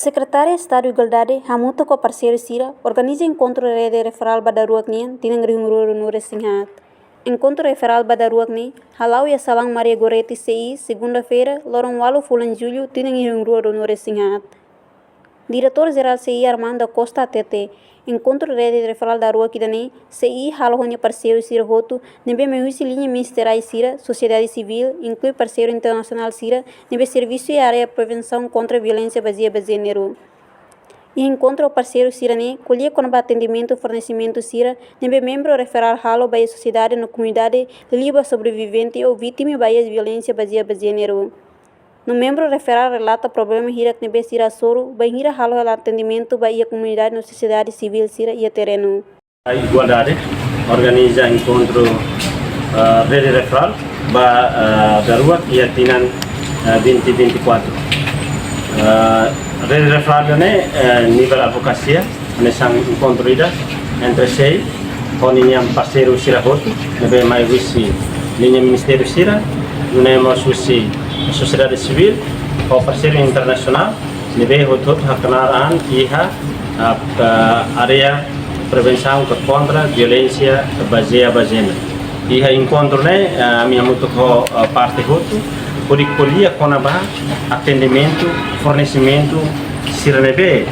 Secretária de Estado de Igualdade, Hamuto com parceiro Sira, organiza encontro de rede referal Badaruak Nian, tinang ringruro no Resinghat. Encontro referal Badaruak Ni, Halau e Salang Maria Goretti CI, segunda-feira, Lorong Walu Fulan Julho, tinang ringruro no Resinghat. Diretor-Geral CI Armando Costa TT, encontro de rede referal da Rua Kidani, CI Halohonia parceiro Sira Roto, nebe mehuisi linha ministerial Sira, sociedade civil, inclui parceiro internacional Sira, nebe serviço e área de prevenção contra a violência baseada em gênero. E encontro o parceiro Sirane, colhia com atendimento e fornecimento Sira, nebe membro referal Halo para a sociedade na comunidade, livre sobrevivente ou vítima de violência baseada em gênero. No membro referal relata problema hira que nebe Sira Soro, bem hira halo atendimento para a comunidade na sociedade civil Sira e a terreno. A Igualdade organiza encontro rede referal da Rua e a Tinan 2024. Rede referal ini nível advocacia, nesse encontro ida entre sei, koninha parceiro Sira Roto, nebe mais visi linha Ministério Sira, nemos visi sociedade civil, o parceiro internacional, nebe Roto hakanaraan iha área prevenção contra violência baseada em gênero. Iha encontro a minha muito parte Roto, polia conaba atendimento, fornecimento, siranebe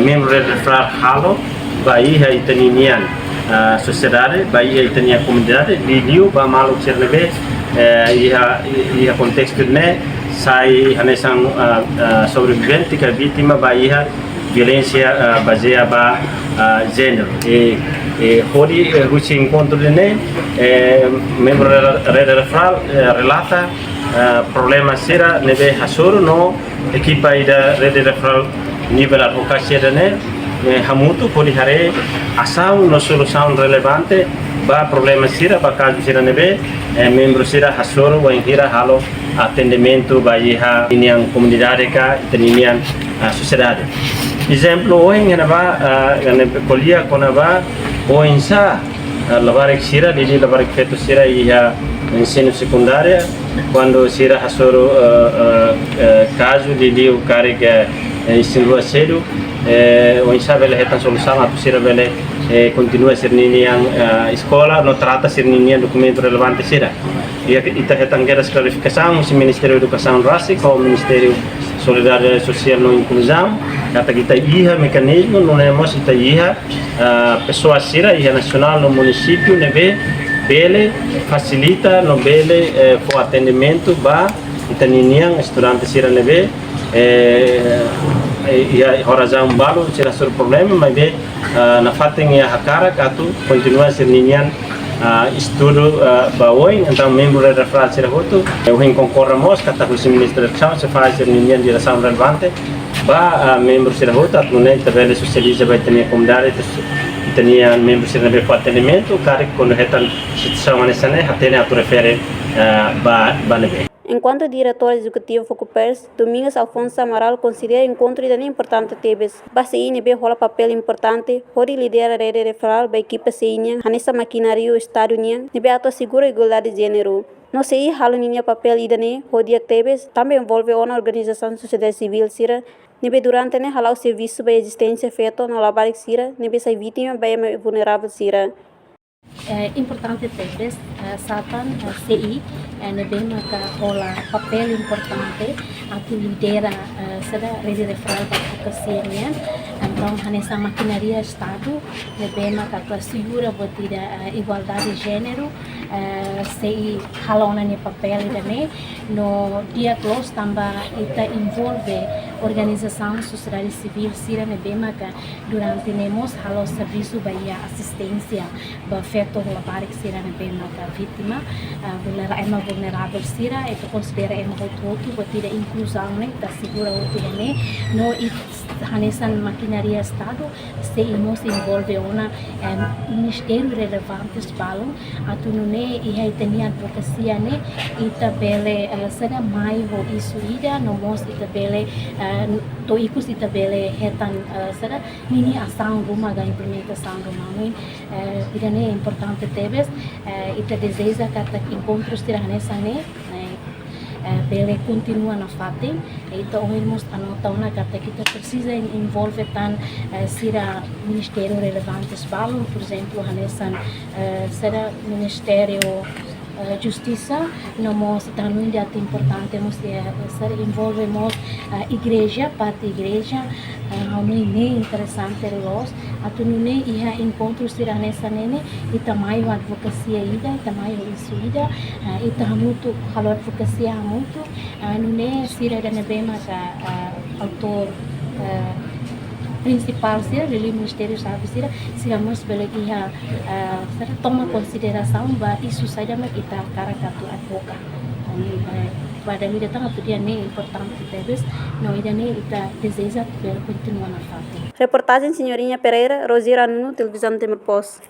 membro referral halo, baia itaninian sociedade, baia itania comunidade, video ba malu siranebe iha contexto sai hanesang sobrevivente que vítima baia violência baseada em gênero. Hori ruci encontro membro referral relata problema sera nebe hasoro no equipa da rede referral nível advocacia hamutu pode hare ação no solução relevante ba problema sera ba caso sera nebe membro sera hasoro wa hira halo atendimento ba iha inian comunidade ka inian sociedade. Exemplo hoje neba colia konaba o insa labarik sira didi labarik feto sira iha ensino secundária quando sira hasoro caso didi o carga ensino cedo o insa vele hetan solução a sira vele continua ser ninian escola no trata ser ninian documento relevante sira e ita hetan geras clarificação se Ministério da Educação Raci com o Ministério Solidariedade Social no Inclusão kata kita iha mecanismo não nemos ita iha pessoa sira iha nacional no município nebe bele facilita no bele o atendimento ba itaninian estudante sira nebe ia horazão balu sira sur problema mas be na fatem ia hakara katu continua ser ninian estudo baoi então membro da referral sira hotu eu concorremos kata o ministro da Educação se faz ser ninian direção relevante ba membro sira hotu atune tabela socializa vai ter comunidade tinha membros sira nebe para atendimento cara quando retan situação nessa atene a refere ba nebe. Enquanto diretor executivo Focupers, Domingos Alfonso Amaral considera encontro de importante tebes. Base INB rola papel importante, hori lidera a rede referral da equipe CINIAN, nessa maquinaria o Estado União, nebe ato segura igualdade de gênero. No CI halo ninha papel idane, hori tebes, também envolve uma organização da sociedade civil sira, nebe durante ne halau serviço da existência feito no labarik sira, nebe sai vítima bem vulnerável sira. Importante tebes, Satan CI, nebe maka rola papel importante, atu lidera sada rede referral da advocacia, então nessa maquinaria Estado, nebe maka segura botida igualdade de gênero, CI halona ni papel idane, no dia close tamba ita envolve organização sociedade civil sira nebe maka durante nemos halo serviço baia assistência ba feto labarik sira nebe maka vítima vulnerável sira itu considera hotu botida inclusão da segura hotu idane no hanesan maquinaria Estado se nos envolve uma ministério relevantes balon atunune iha itania advocacia ne itabele sada mai ho isu ida no mos itabele to ikus itabele hetan sada nini ação rumah ga implementação rumah idane importante tebes ita deseja kata encontros tirane sane bele continua na fatem, então ouvimos anotão na carta que precisa envolver tan sira ministério relevantes balon, por exemplo, hanesan será ministério justiça, nós também é importante nós ser envolvemos igreja, parte igreja, não é interessante los, atu não é ia encontro sira nessa nene, e também a advocacia ida, e também isso ida, e também muito a advocacia muito, não é sira da nebema autor principal sira do Ministério sabe sira mas bela ia toma consideração ba isso sai da kita cara katu advokat pada lida tanga podia nem importante talvez não ida nem ita deseja pelo continuar na fase. Reportagem Senhorinha Pereira, Rosira Nuno, Televisão Timor Post.